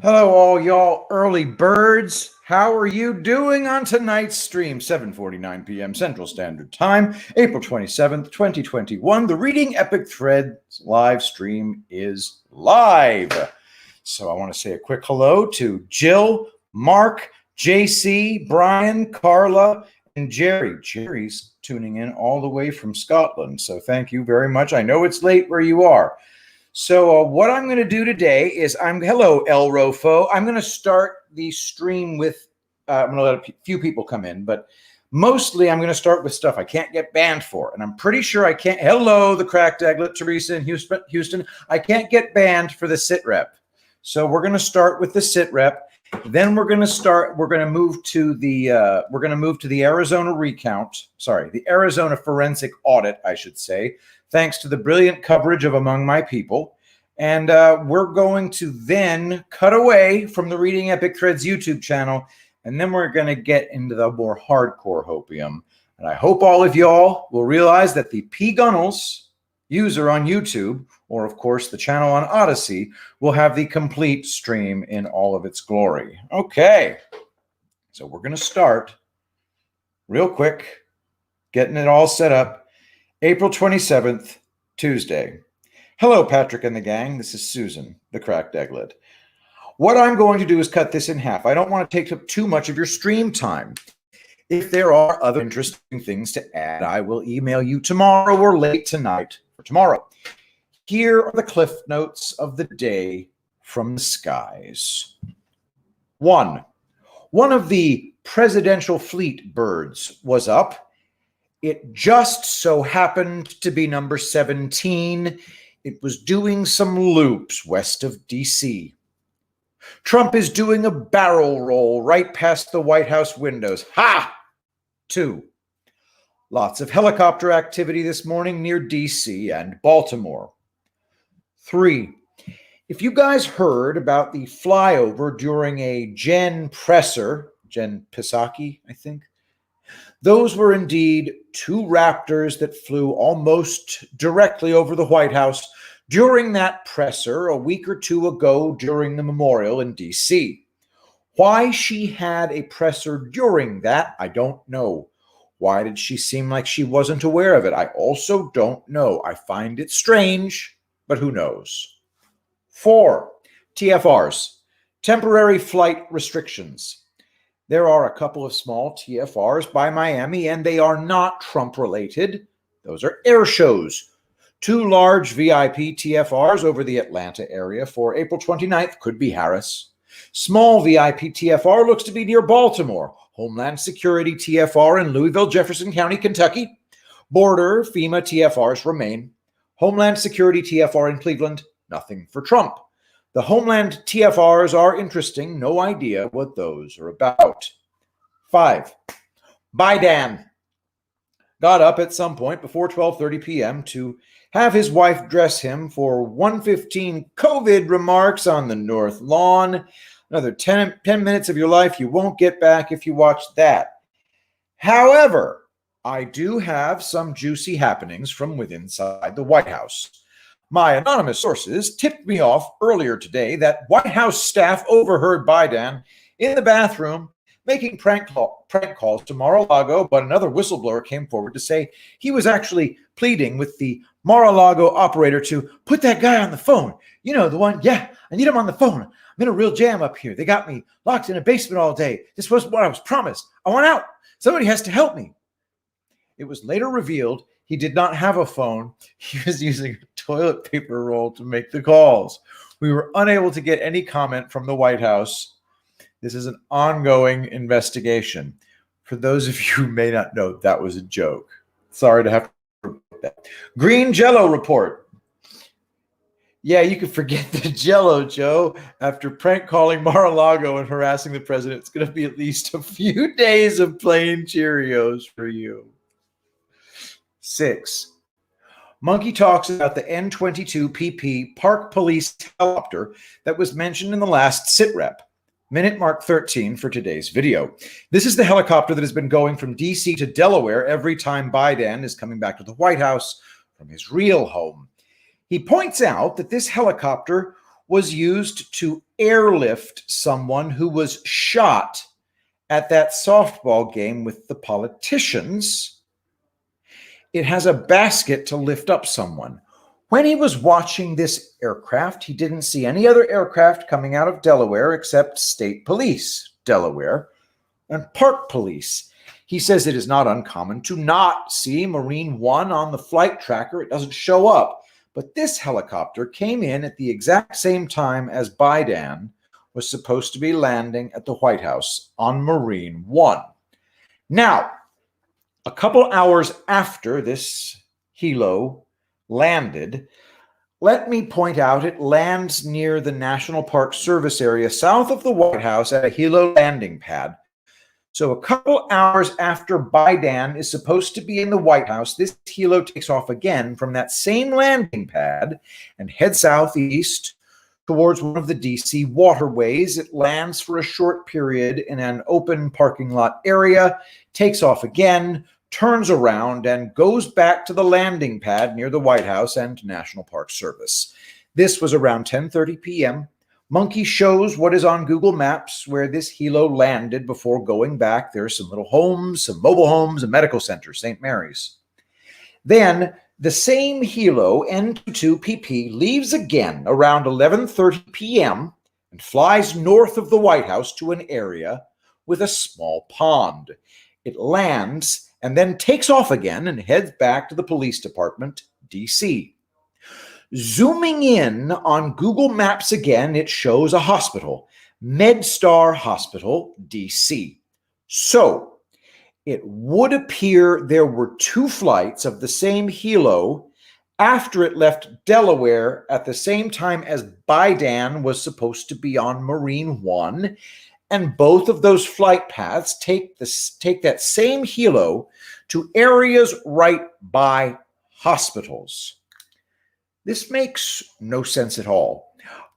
Hello, all y'all early birds. How are you doing on tonight's stream? 7:49 p.m. Central Standard Time, April 27th, 2021. The Reading Epic Threads live stream is live. So I want to say a quick hello to Jill, Mark, JC, Brian, Carla, and Jerry. Jerry's tuning in all the way from Scotland. So thank you very much. I know it's late where you are. So what I'm going to do today is hello, El Rofo. I'm going to start the stream with, I'm going to let a few people come in, but mostly I'm going to start with stuff I can't get banned for. And I'm pretty sure I can't. Hello, the Cracked Egglet, Teresa in Houston. I can't get banned for the sit rep. So we're going to start with the sit rep. Then we're going to move to the Arizona recount. Sorry, the Arizona forensic audit, I should say, thanks to the brilliant coverage of Among My People. And we're going to then cut away from the Reading Epic Threads YouTube channel, and then we're going to get into the more hardcore hopium. And I hope all of y'all will realize that the pgunnels user on YouTube, or of course the channel on Odyssey, will have the complete stream in all of its glory. Okay, so we're going to start real quick, getting it all set up. April 27th, Tuesday. Hello, Patrick and the gang. This is Susan, the Cracked Egglet. What I'm going to do is cut this in half. I don't want to take up too much of your stream time. If there are other interesting things to add, I will email you tomorrow or late tonight for tomorrow. Here are the cliff notes of the day from the skies. One of the presidential fleet birds was up. It just so happened to be number 17. It was doing some loops west of D.C. Trump is doing a barrel roll right past the White House windows. Ha! 2. Lots of helicopter activity this morning near D.C. and Baltimore. 3. If you guys heard about the flyover during a Jen Psaki, I think, those were indeed 2 Raptors that flew almost directly over the White House during that presser a week or 2 ago during the memorial in D.C. Why she had a presser during that, I don't know. Why did she seem like she wasn't aware of it? I also don't know. I find it strange, but who knows? 4. TFRs, temporary flight restrictions. There are a couple of small TFRs by Miami, and they are not Trump-related. Those are air shows. 2 large VIP TFRs over the Atlanta area for April 29th could be Harris. Small VIP TFR looks to be near Baltimore. Homeland Security TFR in Louisville, Jefferson County, Kentucky. Border FEMA TFRs remain. Homeland Security TFR in Cleveland, nothing for Trump. The Homeland TFRs are interesting. No idea what those are about. 5. Biden got up at some point before 12:30 p.m. to have his wife dress him for 1:15 COVID remarks on the North Lawn. Another 10 minutes of your life you won't get back if you watch that. However, I do have some juicy happenings from within inside the White House. My anonymous sources tipped me off earlier today that White House staff overheard Biden in the bathroom making prank calls to Mar-a-Lago, but another whistleblower came forward to say he was actually pleading with the Mar-a-Lago operator to put that guy on the phone. You know, the one, yeah, I need him on the phone. I'm in a real jam up here. They got me locked in a basement all day. This wasn't what I was promised. I want out. Somebody has to help me. It was later revealed he did not have a phone. He was using a toilet paper roll to make the calls. We were unable to get any comment from the White House. This is an ongoing investigation. For those of you who may not know, that was a joke. Sorry to have to report that. Green Jello report. Yeah, you can forget the Jello, Joe. After prank calling Mar-a-Lago and harassing the president, it's going to be at least a few days of plain Cheerios for you. 6. Monkey talks about the N-22PP Park Police helicopter that was mentioned in the last SITREP. Minute mark 13 for today's video. This is the helicopter that has been going from D.C. to Delaware every time Biden is coming back to the White House from his real home. He points out that this helicopter was used to airlift someone who was shot at that softball game with the politicians. It has a basket to lift up someone. When he was watching this aircraft, he didn't see any other aircraft coming out of Delaware except State Police, Delaware, and Park Police. He says it is not uncommon to not see Marine One on the flight tracker. It doesn't show up. But this helicopter came in at the exact same time as Biden was supposed to be landing at the White House on Marine One. Now, a couple hours after this helo landed, let me point out it lands near the National Park Service area south of the White House at a helo landing pad. So a couple hours after Biden is supposed to be in the White House, this helo takes off again from that same landing pad and heads southeast towards one of the D.C. waterways. It lands for a short period in an open parking lot area, takes off again, turns around, and goes back to the landing pad near the White House and National Park Service. This was around 10:30 p.m. Monkey shows what is on Google Maps where this helo landed before going back. There's some little homes, some mobile homes, a medical center, St. Mary's. Then the same helo, N22PP, leaves again around 11:30 p.m. and flies north of the White House to an area with a small pond. It lands and then takes off again and heads back to the police department, D.C. Zooming in on Google Maps again, it shows a hospital, MedStar Hospital, D.C. So it would appear there were two flights of the same helo after it left Delaware at the same time as Biden was supposed to be on Marine One, and both of those flight paths take that same helo to areas right by hospitals. This makes no sense at all.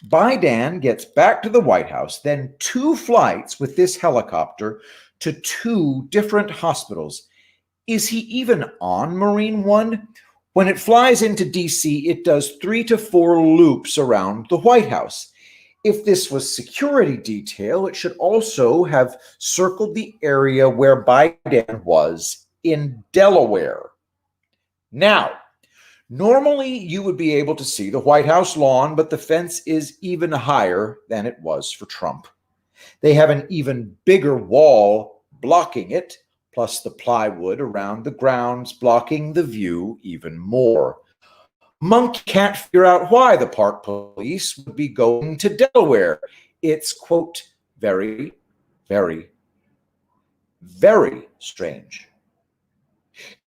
Biden gets back to the White House, then two flights with this helicopter to two different hospitals. Is he even on Marine One? When it flies into D.C., it does 3 to 4 loops around the White House. If this was security detail, it should also have circled the area where Biden was in Delaware. Now, normally you would be able to see the White House lawn, but the fence is even higher than it was for Trump. They have an even bigger wall blocking it, plus the plywood around the grounds blocking the view even more. Monk can't figure out why the Park Police would be going to Delaware. It's, quote, very, very, very strange.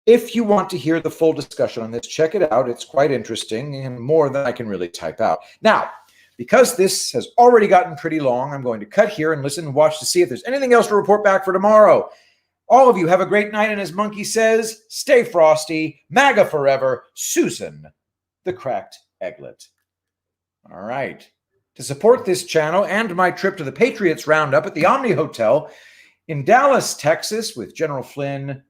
If you want to hear the full discussion on this, check it out. It's quite interesting and more than I can really type out. Now, because this has already gotten pretty long, I'm going to cut here and listen and watch to see if there's anything else to report back for tomorrow. All of you have a great night, and as Monkey says, stay frosty, MAGA forever, Susan the Cracked Egglet. All right. To support this channel and my trip to the Patriots Roundup at the Omni Hotel in Dallas, Texas, with General Flynn,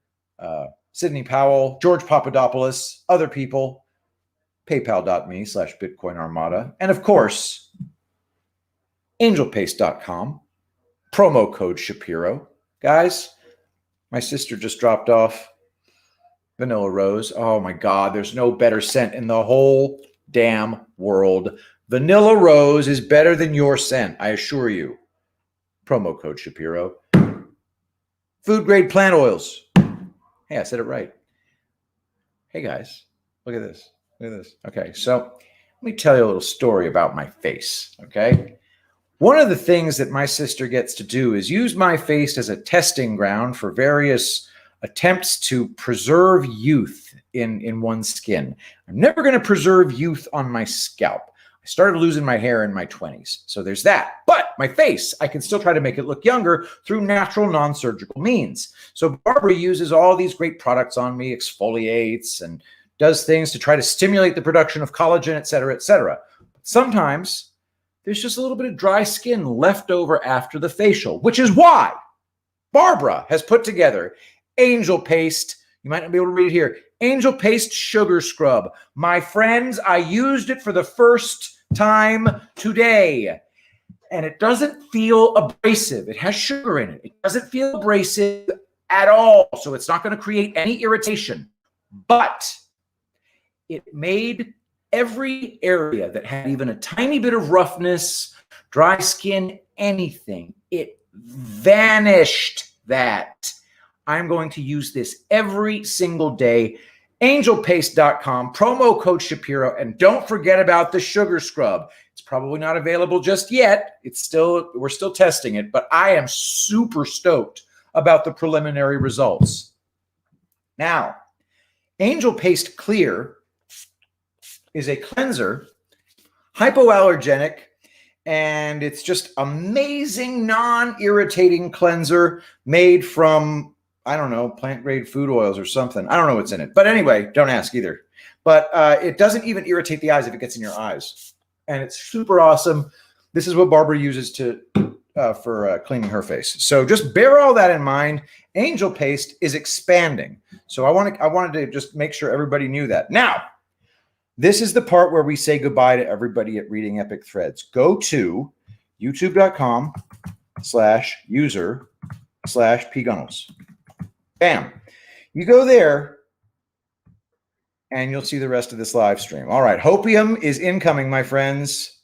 Sidney Powell, George Papadopoulos, other people, paypal.me/Bitcoin Armada, and of course, angelpaste.com, promo code Shapiro. Guys, my sister just dropped off Vanilla Rose. Oh my God, there's no better scent in the whole damn world. Vanilla Rose is better than your scent, I assure you. Promo code Shapiro. Food grade plant oils. Hey, I said it right. Hey guys, look at this. Look at this. Okay, so let me tell you a little story about my face, okay? One of the things that my sister gets to do is use my face as a testing ground for various attempts to preserve youth in one's skin. I'm never going to preserve youth on my scalp. I started losing my hair in my 20s, so there's that. But my face, I can still try to make it look younger through natural non-surgical means. So Barbara uses all these great products on me, exfoliates, and does things to try to stimulate the production of collagen, et cetera, et cetera. But sometimes there's just a little bit of dry skin left over after the facial, which is why Barbara has put together Angel Paste. You might not be able to read it here. Angel Paste Sugar Scrub. My friends, I used it for the first time today. And it doesn't feel abrasive. It has sugar in it. It doesn't feel abrasive at all. So it's not going to create any irritation. But it made every area that had even a tiny bit of roughness, dry skin, anything, it vanished that. I'm going to use this every single day. Angelpaste.com, promo code Shapiro, and don't forget about the sugar scrub. It's probably not available just yet. We're still testing it, but I am super stoked about the preliminary results. Now, Angel Paste Clear is a cleanser, hypoallergenic, and it's just amazing non-irritating cleanser made from, I don't know, plant-grade food oils or something. I don't know what's in it. But anyway, don't ask either. But it doesn't even irritate the eyes if it gets in your eyes. And it's super awesome. This is what Barbara uses for cleaning her face. So just bear all that in mind. Angel Paste is expanding. So I wanted to just make sure everybody knew that. Now, this is the part where we say goodbye to everybody at Reading Epic Threads. Go to youtube.com/user/pgunnels. Bam. You go there and you'll see the rest of this live stream. All right. Hopium is incoming, my friends.